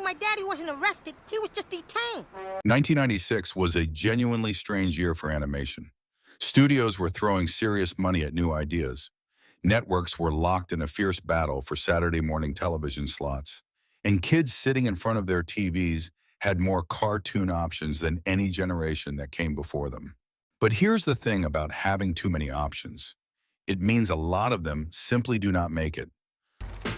my daddy wasn't arrested. He was just detained. 1996 was a genuinely strange year for animation. Studios were throwing serious money at new ideas. Networks were locked in a fierce battle for Saturday morning television slots. And kids sitting in front of their TVs had more cartoon options than any generation that came before them. But here's the thing about having too many options. It means a lot of them simply do not make it.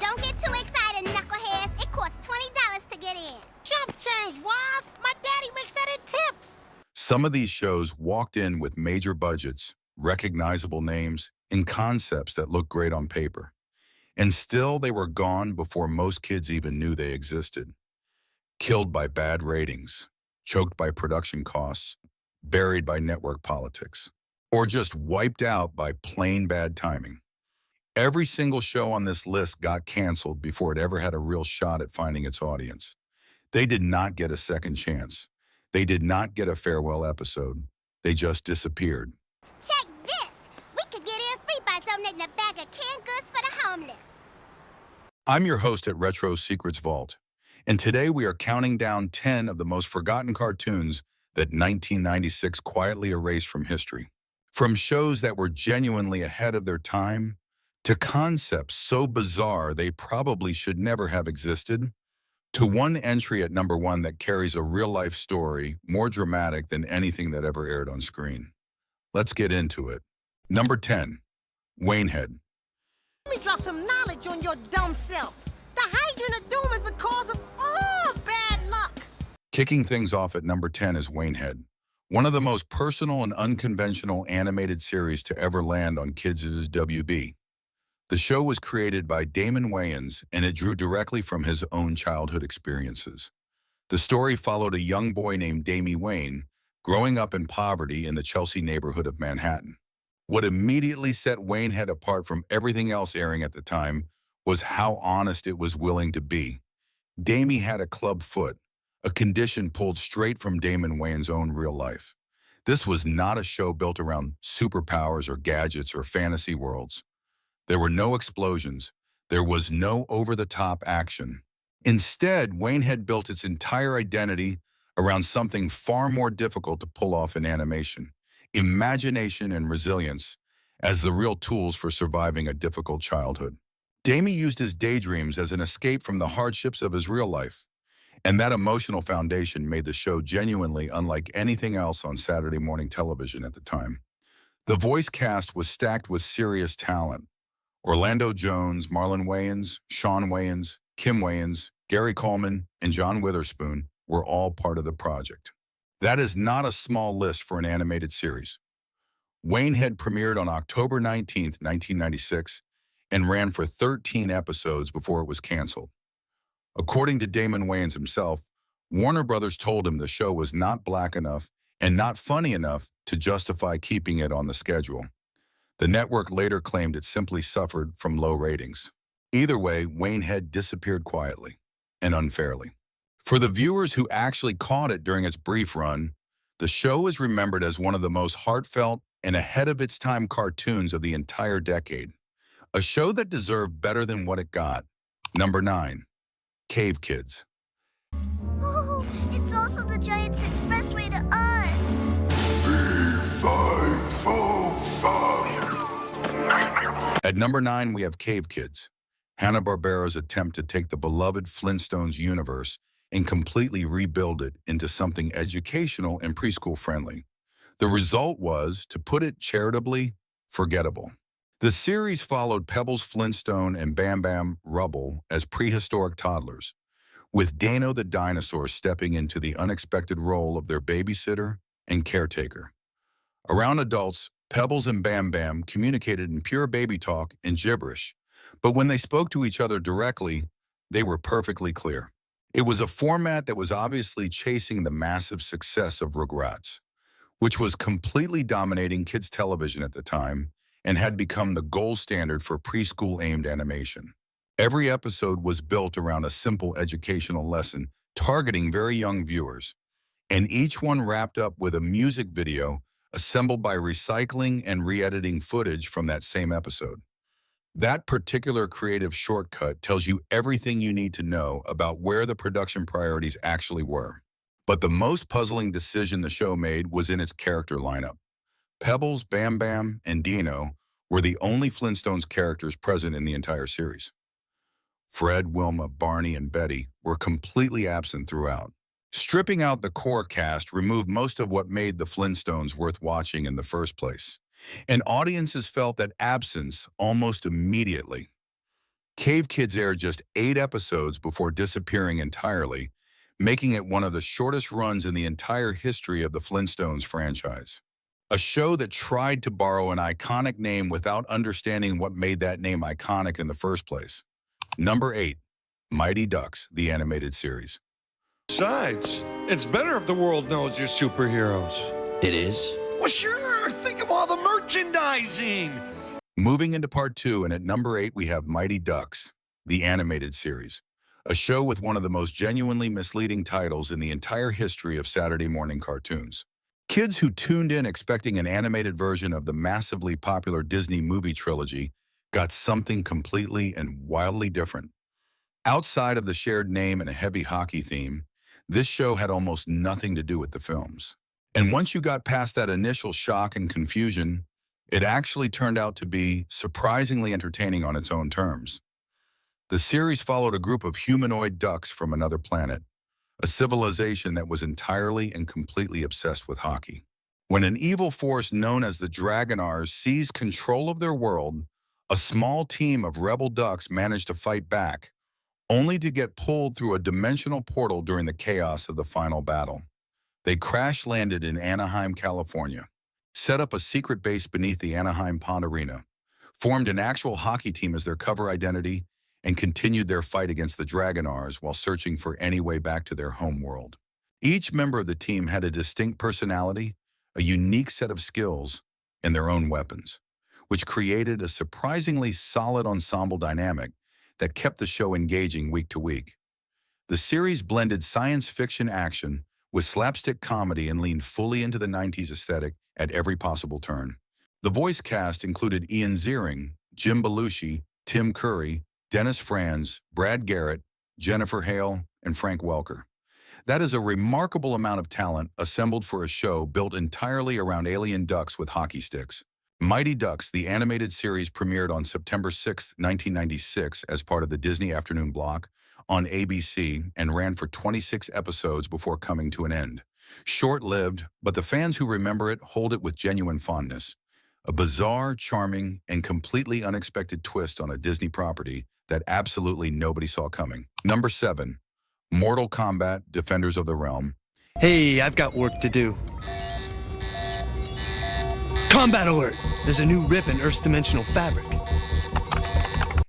Don't get too excited, knuckleheads. It costs $20 to get in. Chump change, Ross. My daddy makes that in tips. Some of these shows walked in with major budgets, recognizable names, and concepts that looked great on paper. And still they were gone before most kids even knew they existed. Killed by bad ratings, choked by production costs, buried by network politics, or just wiped out by plain bad timing. Every single show on this list got canceled before it ever had a real shot at finding its audience. They did not get a second chance. They did not get a farewell episode. They just disappeared. Check this. We could get in free by donating a bag of canned goods for the homeless. I'm your host at Retro Secrets Vault, and today we are counting down 10 of the most forgotten cartoons that 1996 quietly erased from history. From shows that were genuinely ahead of their time, to concepts so bizarre they probably should never have existed, to one entry at number 1 that carries a real-life story more dramatic than anything that ever aired on screen. Let's get into it. Number 10, Waynehead. Let me drop some knowledge on your dumb self. The hydrant of doom is the cause of all bad luck. Kicking things off at number 10 is Waynehead, one of the most personal and unconventional animated series to ever land on kids' WB. The show was created by Damon Wayans, and it drew directly from his own childhood experiences. The story followed a young boy named Damie Wayne, growing up in poverty in the Chelsea neighborhood of Manhattan. What immediately set Waynehead apart from everything else airing at the time was how honest it was willing to be. Damie had a club foot, a condition pulled straight from Damon Wayans' own real life. This was not a show built around superpowers or gadgets or fantasy worlds. There were no explosions. There was no over-the-top action. Instead, Waynehead built its entire identity around something far more difficult to pull off in animation: imagination and resilience as the real tools for surviving a difficult childhood. Damie used his daydreams as an escape from the hardships of his real life, and that emotional foundation made the show genuinely unlike anything else on Saturday morning television at the time. The voice cast was stacked with serious talent. Orlando Jones, Marlon Wayans, Sean Wayans, Kim Wayans, Gary Coleman, and John Witherspoon were all part of the project. That is not a small list for an animated series. Waynehead premiered on October 19, 1996, and ran for 13 episodes before it was canceled. According to Damon Wayans himself, Warner Brothers told him the show was not black enough and not funny enough to justify keeping it on the schedule. The network later claimed it simply suffered from low ratings. Either way, Waynehead disappeared quietly and unfairly. For the viewers who actually caught it during its brief run, the show is remembered as one of the most heartfelt and ahead-of-its-time cartoons of the entire decade. A show that deserved better than what it got. Number 9, Cave Kids. Oh, it's also the Giant's expressway to us. At number 9, we have Cave Kids, Hanna-Barbera's attempt to take the beloved Flintstones universe and completely rebuild it into something educational and preschool friendly. The result was, to put it charitably, forgettable. The series followed Pebbles Flintstone and Bam Bam Rubble as prehistoric toddlers, with Dano the dinosaur stepping into the unexpected role of their babysitter and caretaker. Around adults, Pebbles and Bam Bam communicated in pure baby talk and gibberish, but when they spoke to each other directly, they were perfectly clear. It was a format that was obviously chasing the massive success of Rugrats, which was completely dominating kids' television at the time and had become the gold standard for preschool-aimed animation. Every episode was built around a simple educational lesson targeting very young viewers, and each one wrapped up with a music video assembled by recycling and re-editing footage from that same episode. That particular creative shortcut tells you everything you need to know about where the production priorities actually were. But the most puzzling decision the show made was in its character lineup. Pebbles, Bam Bam, and Dino were the only Flintstones characters present in the entire series. Fred, Wilma, Barney, and Betty were completely absent throughout. Stripping out the core cast removed most of what made the Flintstones worth watching in the first place, and audiences felt that absence almost immediately. Cave Kids aired just 8 episodes before disappearing entirely, making it one of the shortest runs in the entire history of the Flintstones franchise. A show that tried to borrow an iconic name without understanding what made that name iconic in the first place. Number 8, Mighty Ducks, the animated series. Besides, it's better if the world knows you're superheroes. It is? Well, sure. Think of all the merchandising. Moving into part 2, and at number 8 we have Mighty Ducks, the animated series. A show with one of the most genuinely misleading titles in the entire history of Saturday morning cartoons. Kids who tuned in expecting an animated version of the massively popular Disney movie trilogy got something completely and wildly different. Outside of the shared name and a heavy hockey theme, this show had almost nothing to do with the films. And once you got past that initial shock and confusion, it actually turned out to be surprisingly entertaining on its own terms. The series followed a group of humanoid ducks from another planet, a civilization that was entirely and completely obsessed with hockey. When an evil force known as the Dragonars seized control of their world, a small team of rebel ducks managed to fight back, only to get pulled through a dimensional portal during the chaos of the final battle. They crash-landed in Anaheim, California, set up a secret base beneath the Anaheim Pond Arena, formed an actual hockey team as their cover identity, and continued their fight against the Dragonars while searching for any way back to their home world. Each member of the team had a distinct personality, a unique set of skills, and their own weapons, which created a surprisingly solid ensemble dynamic that kept the show engaging week to week. The series blended science fiction action with slapstick comedy and leaned fully into the 90s aesthetic at every possible turn. The voice cast included Ian Ziering, Jim Belushi, Tim Curry, Dennis Franz, Brad Garrett, Jennifer Hale, and Frank Welker. That is a remarkable amount of talent assembled for a show built entirely around alien ducks with hockey sticks. Mighty Ducks, the animated series, premiered on September 6, 1996 as part of the Disney Afternoon block on ABC and ran for 26 episodes before coming to an end. Short-lived, but the fans who remember it hold it with genuine fondness. A bizarre, charming, and completely unexpected twist on a Disney property that absolutely nobody saw coming. Number 7, Mortal Kombat, Defenders of the Realm. Hey, I've got work to do. Combat alert! There's a new rip in Earth's dimensional fabric.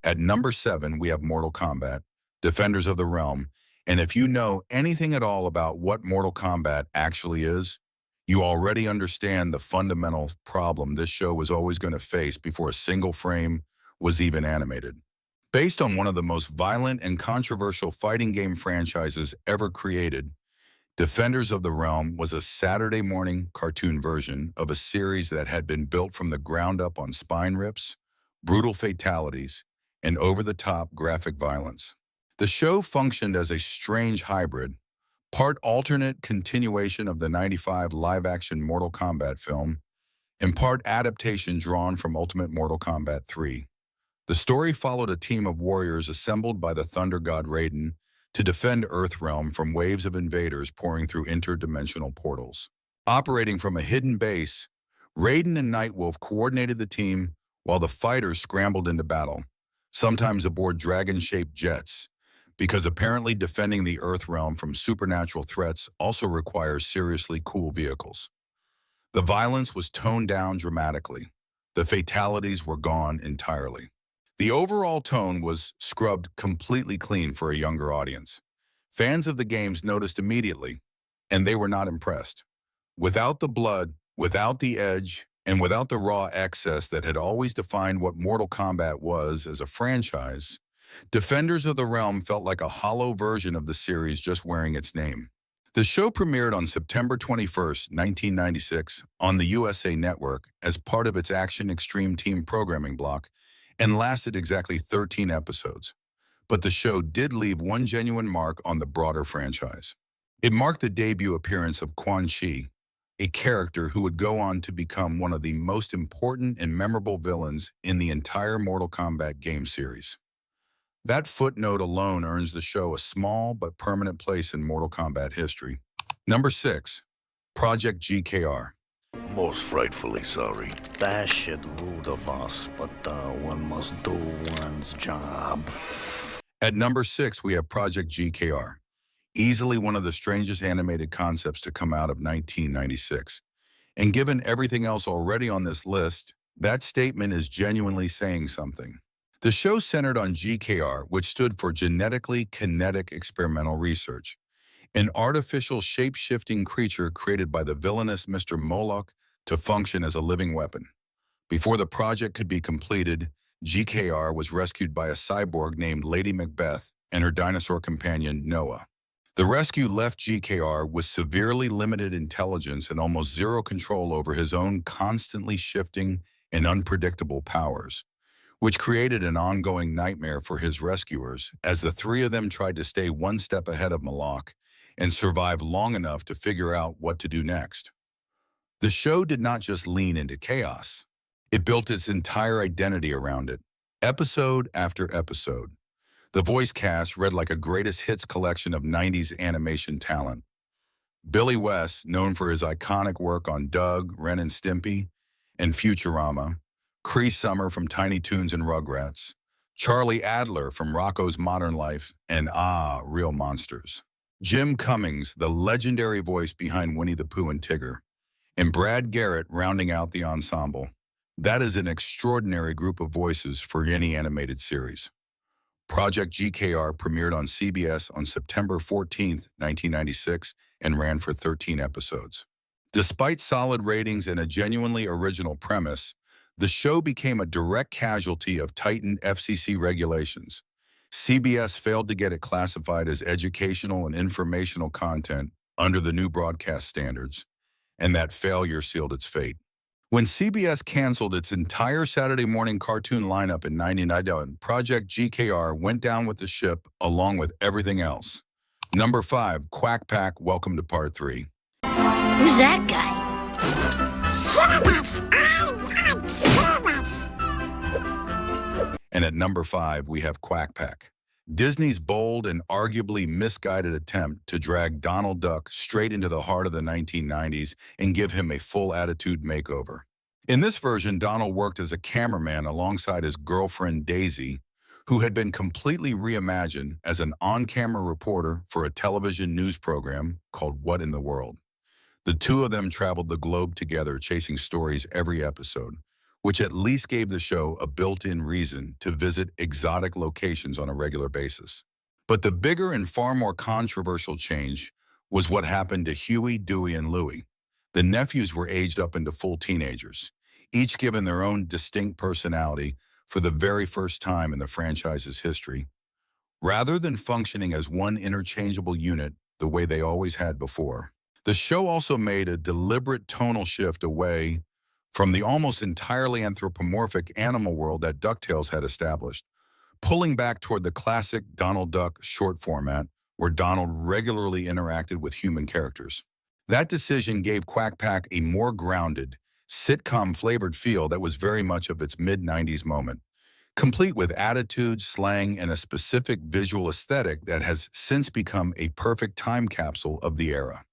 At number 7, we have Mortal Kombat, Defenders of the Realm. And if you know anything at all about what Mortal Kombat actually is, you already understand the fundamental problem this show was always going to face before a single frame was even animated. Based on one of the most violent and controversial fighting game franchises ever created, Defenders of the Realm was a Saturday morning cartoon version of a series that had been built from the ground up on spine rips, brutal fatalities, and over-the-top graphic violence. The show functioned as a strange hybrid, part alternate continuation of the '95 live-action Mortal Kombat film, and part adaptation drawn from Ultimate Mortal Kombat 3. The story followed a team of warriors assembled by the thunder god Raiden to defend Earthrealm from waves of invaders pouring through interdimensional portals. Operating from a hidden base, Raiden and Nightwolf coordinated the team while the fighters scrambled into battle, sometimes aboard dragon-shaped jets, because apparently defending the Earthrealm from supernatural threats also requires seriously cool vehicles. The violence was toned down dramatically. The fatalities were gone entirely. The overall tone was scrubbed completely clean for a younger audience. Fans of the games noticed immediately, and they were not impressed. Without the blood, without the edge, and without the raw excess that had always defined what Mortal Kombat was as a franchise, Defenders of the Realm felt like a hollow version of the series just wearing its name. The show premiered on September 21, 1996 on the USA Network as part of its Action Extreme Team programming block and lasted exactly 13 episodes. But the show did leave one genuine mark on the broader franchise. It marked the debut appearance of Quan Chi, a character who would go on to become one of the most important and memorable villains in the entire Mortal Kombat game series. That footnote alone earns the show a small but permanent place in Mortal Kombat history. Number 6. Project GKR. Most frightfully sorry. That shit rude of us, but one must do one's job. At number 6, we have Project GKR, easily one of the strangest animated concepts to come out of 1996. And given everything else already on this list, that statement is genuinely saying something. The show centered on GKR, which stood for Genetically Kinetic Experimental Research, an artificial shape-shifting creature created by the villainous Mr. Moloch to function as a living weapon. Before the project could be completed, GKR was rescued by a cyborg named Lady Macbeth and her dinosaur companion, Noah. The rescue left GKR with severely limited intelligence and almost zero control over his own constantly shifting and unpredictable powers, which created an ongoing nightmare for his rescuers as the three of them tried to stay one step ahead of Moloch and survive long enough to figure out what to do next. The show did not just lean into chaos. It built its entire identity around it, episode after episode. The voice cast read like a greatest hits collection of 90s animation talent. Billy West, known for his iconic work on Doug, Ren and Stimpy, and Futurama, Cree Summer from Tiny Toons and Rugrats, Charlie Adler from Rocko's Modern Life, and Real Monsters. Jim Cummings, the legendary voice behind Winnie the Pooh and Tigger, and Brad Garrett rounding out the ensemble. That is an extraordinary group of voices for any animated series. Project GKR premiered on CBS on September 14, 1996, and ran for 13 episodes. Despite solid ratings and a genuinely original premise, the show became a direct casualty of tightened FCC regulations. CBS failed to get it classified as educational and informational content under the new broadcast standards, and that failure sealed its fate. When CBS canceled its entire Saturday morning cartoon lineup in 1999, Project GKR went down with the ship along with everything else. Number 5, Quack Pack, welcome to part 3. Who's that guy? And at number 5, we have Quack Pack, Disney's bold and arguably misguided attempt to drag Donald Duck straight into the heart of the 1990s and give him a full attitude makeover. In this version, Donald worked as a cameraman alongside his girlfriend Daisy, who had been completely reimagined as an on-camera reporter for a television news program called What in the World. The two of them traveled the globe together, chasing stories every episode, which at least gave the show a built-in reason to visit exotic locations on a regular basis. But the bigger and far more controversial change was what happened to Huey, Dewey, and Louie. The nephews were aged up into full teenagers, each given their own distinct personality for the very first time in the franchise's history, rather than functioning as one interchangeable unit the way they always had before. The show also made a deliberate tonal shift away from the almost entirely anthropomorphic animal world that DuckTales had established, pulling back toward the classic Donald Duck short format where Donald regularly interacted with human characters. That decision gave Quack Pack a more grounded, sitcom-flavored feel that was very much of its mid-90s moment, complete with attitude, slang, and a specific visual aesthetic that has since become a perfect time capsule of the era.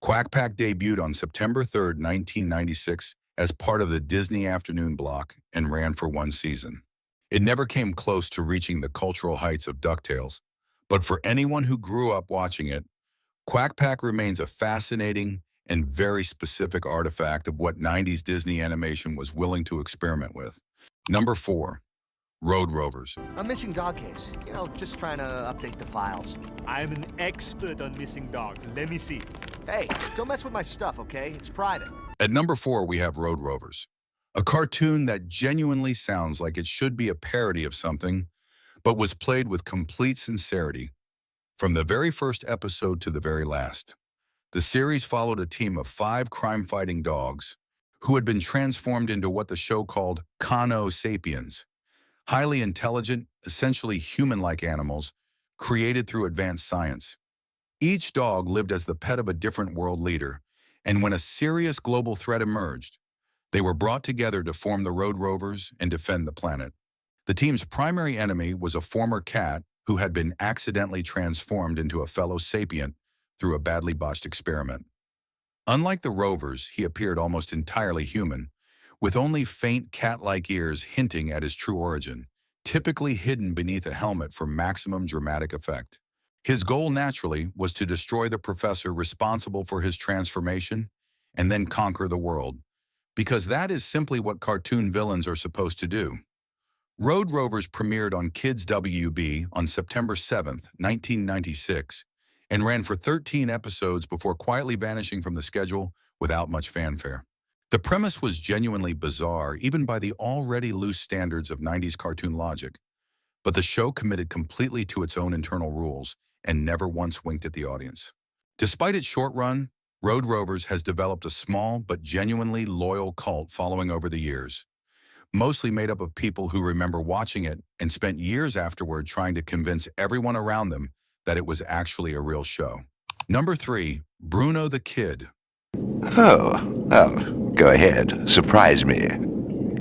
Quack Pack debuted on September 3, 1996, as part of the Disney Afternoon block and ran for one season. It never came close to reaching the cultural heights of DuckTales, but for anyone who grew up watching it, Quack Pack remains a fascinating and very specific artifact of what 90s Disney animation was willing to experiment with. Number 4, Road Rovers. A missing dog case. You know, just trying to update the files. I'm an expert on missing dogs. Let me see. Hey, don't mess with my stuff, okay? It's private. At number 4, we have Road Rovers, a cartoon that genuinely sounds like it should be a parody of something, but was played with complete sincerity. From the very first episode to the very last, the series followed a team of 5 crime-fighting dogs who had been transformed into what the show called Kano Sapiens, highly intelligent, essentially human-like animals created through advanced science. Each dog lived as the pet of a different world leader, and when a serious global threat emerged, they were brought together to form the Road Rovers and defend the planet. The team's primary enemy was a former cat who had been accidentally transformed into a fellow sapient through a badly botched experiment. Unlike the Rovers, he appeared almost entirely human, with only faint cat-like ears hinting at his true origin, typically hidden beneath a helmet for maximum dramatic effect. His goal, naturally, was to destroy the professor responsible for his transformation and then conquer the world, because that is simply what cartoon villains are supposed to do. Road Rovers premiered on Kids WB on September 7, 1996, and ran for 13 episodes before quietly vanishing from the schedule without much fanfare. The premise was genuinely bizarre, even by the already loose standards of 90s cartoon logic, but the show committed completely to its own internal rules and never once winked at the audience. Despite its short run, Road Rovers has developed a small but genuinely loyal cult following over the years, mostly made up of people who remember watching it and spent years afterward trying to convince everyone around them that it was actually a real show. Number 3, Bruno the Kid. Oh, well, go ahead. Surprise me,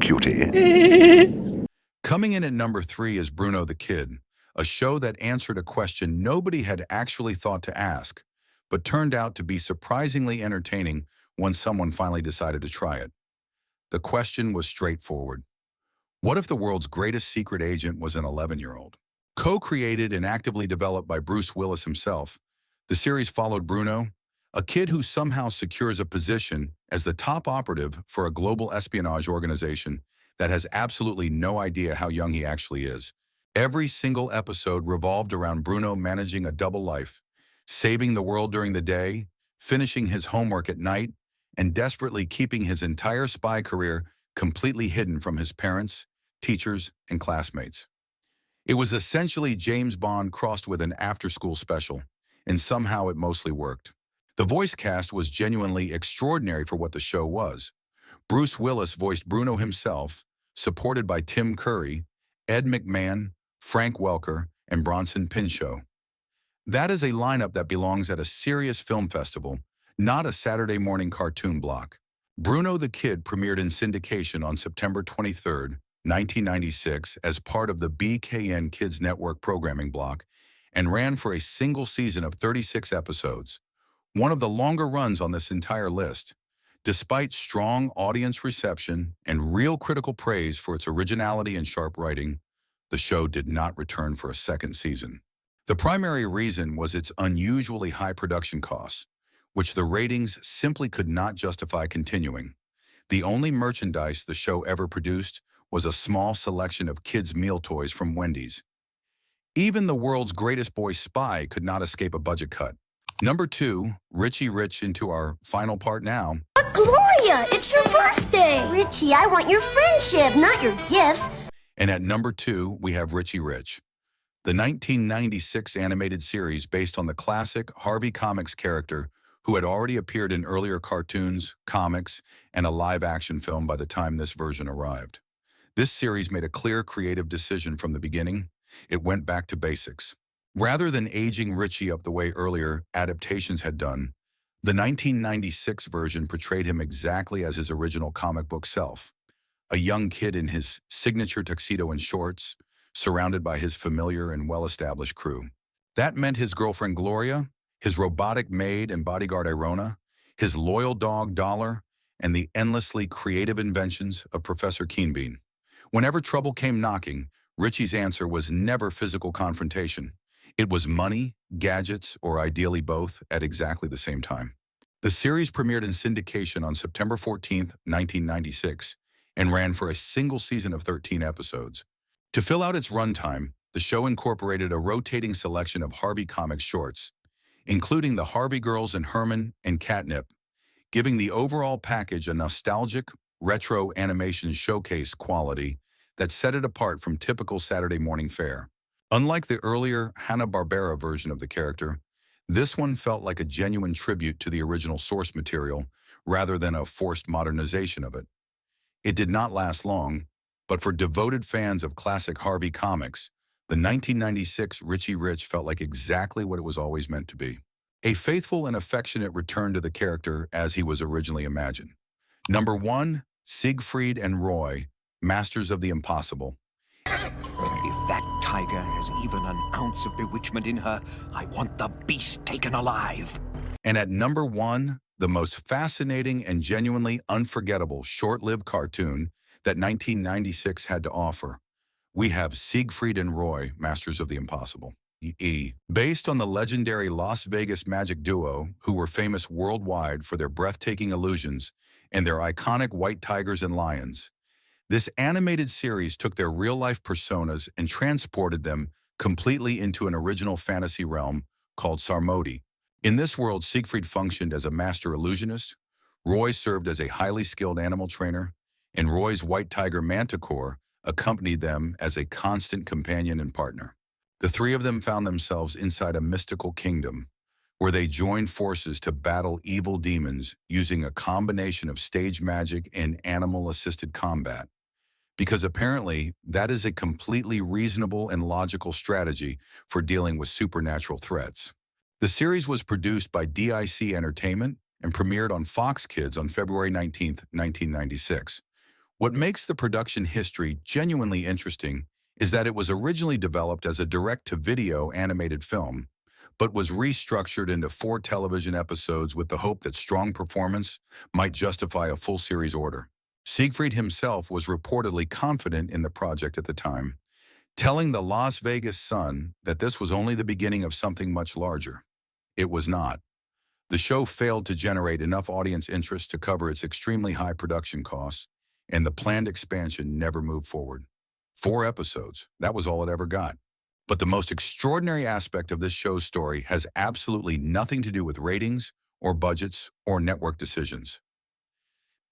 cutie. Coming in at number 3 is Bruno the Kid, a show that answered a question nobody had actually thought to ask, but turned out to be surprisingly entertaining once someone finally decided to try it. The question was straightforward. What if the world's greatest secret agent was an 11-year-old? Co-created and actively developed by Bruce Willis himself, the series followed Bruno, a kid who somehow secures a position as the top operative for a global espionage organization that has absolutely no idea how young he actually is. Every single episode revolved around Bruno managing a double life, saving the world during the day, finishing his homework at night, and desperately keeping his entire spy career completely hidden from his parents, teachers, and classmates. It was essentially James Bond crossed with an after-school special, and somehow it mostly worked. The voice cast was genuinely extraordinary for what the show was. Bruce Willis voiced Bruno himself, supported by Tim Curry, Ed McMahon, Frank Welker, and Bronson Pinchot. That is a lineup that belongs at a serious film festival, not a Saturday morning cartoon block. Bruno the Kid premiered in syndication on September 23, 1996 as part of the BKN Kids Network programming block and ran for a single season of 36 episodes, one of the longer runs on this entire list. Despite strong audience reception and real critical praise for its originality and sharp writing, the show did not return for a second season. The primary reason was its unusually high production costs, which the ratings simply could not justify continuing. The only merchandise the show ever produced was a small selection of kids' meal toys from Wendy's. Even the world's greatest boy spy could not escape a budget cut. Number 2, Richie Rich into our final part now. Gloria, it's your birthday! Richie, I want your friendship, not your gifts. And at number 2, we have Richie Rich, the 1996 animated series based on the classic Harvey Comics character who had already appeared in earlier cartoons, comics, and a live-action film by the time this version arrived. This series made a clear creative decision from the beginning. It went back to basics. Rather than aging Richie up the way earlier adaptations had done, the 1996 version portrayed him exactly as his original comic book self, a young kid in his signature tuxedo and shorts, surrounded by his familiar and well-established crew. That meant his girlfriend Gloria, his robotic maid and bodyguard Irona, his loyal dog Dollar, and the endlessly creative inventions of Professor Keenbean. Whenever trouble came knocking, Richie's answer was never physical confrontation. It was money, gadgets, or ideally both at exactly the same time. The series premiered in syndication on September 14, 1996, and ran for a single season of 13 episodes. To fill out its runtime, the show incorporated a rotating selection of Harvey Comics shorts, including the Harvey Girls and Herman and Catnip, giving the overall package a nostalgic, retro animation showcase quality that set it apart from typical Saturday morning fare. Unlike the earlier Hanna-Barbera version of the character, this one felt like a genuine tribute to the original source material rather than a forced modernization of it. It did not last long, But for devoted fans of classic Harvey comics, the 1996 Richie Rich felt like exactly what it was always meant to be. A faithful and affectionate return to the character as he was originally imagined. Number 1, Siegfried and Roy, Masters of the Impossible. If that tiger has even an ounce of bewitchment in her, I want the beast taken alive. And at number 1, the most fascinating and genuinely unforgettable short-lived cartoon that 1996 had to offer, we have Siegfried and Roy, Masters of the Impossible. Based on the legendary Las Vegas magic duo, who were famous worldwide for their breathtaking illusions and their iconic white tigers and lions, this animated series took their real-life personas and transported them completely into an original fantasy realm called Sarmodi. In this world, Siegfried functioned as a master illusionist, Roy served as a highly skilled animal trainer, and Roy's white tiger Manticore accompanied them as a constant companion and partner. The three of them found themselves inside a mystical kingdom where they joined forces to battle evil demons using a combination of stage magic and animal-assisted combat. Because apparently, that is a completely reasonable and logical strategy for dealing with supernatural threats. The series was produced by DIC Entertainment and premiered on Fox Kids on February 19, 1996. What makes the production history genuinely interesting is that it was originally developed as a direct-to-video animated film, but was restructured into 4 television episodes with the hope that strong performance might justify a full series order. Siegfried himself was reportedly confident in the project at the time, telling the Las Vegas Sun that this was only the beginning of something much larger. It was not. The show failed to generate enough audience interest to cover its extremely high production costs, and the planned expansion never moved forward. 4 episodes, that was all it ever got. But the most extraordinary aspect of this show's story has absolutely nothing to do with ratings or budgets or network decisions.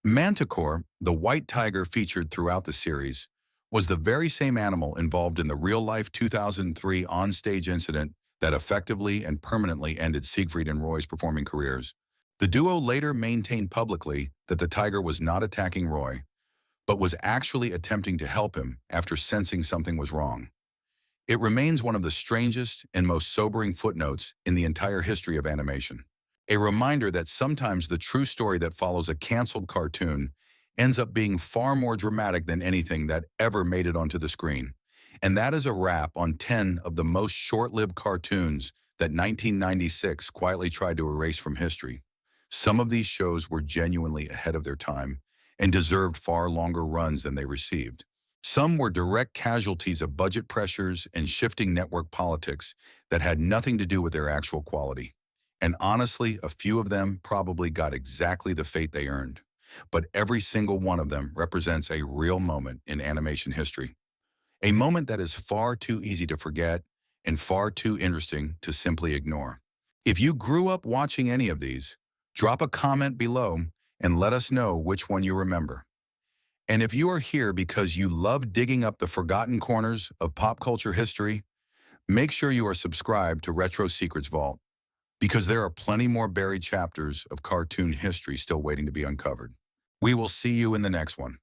Manticore, the white tiger featured throughout the series, was the very same animal involved in the real-life 2003 on-stage incident that effectively and permanently ended Siegfried and Roy's performing careers. The duo later maintained publicly that the tiger was not attacking Roy, but was actually attempting to help him after sensing something was wrong. It remains one of the strangest and most sobering footnotes in the entire history of animation. A reminder that sometimes the true story that follows a canceled cartoon ends up being far more dramatic than anything that ever made it onto the screen. And that is a wrap on 10 of the most short-lived cartoons that 1996 quietly tried to erase from history. Some of these shows were genuinely ahead of their time and deserved far longer runs than they received. Some were direct casualties of budget pressures and shifting network politics that had nothing to do with their actual quality. And honestly, a few of them probably got exactly the fate they earned. But every single one of them represents a real moment in animation history. A moment that is far too easy to forget and far too interesting to simply ignore. If you grew up watching any of these, drop a comment below and let us know which one you remember. And if you are here because you love digging up the forgotten corners of pop culture history, make sure you are subscribed to Retro Secrets Vault, because there are plenty more buried chapters of cartoon history still waiting to be uncovered. We will see you in the next one.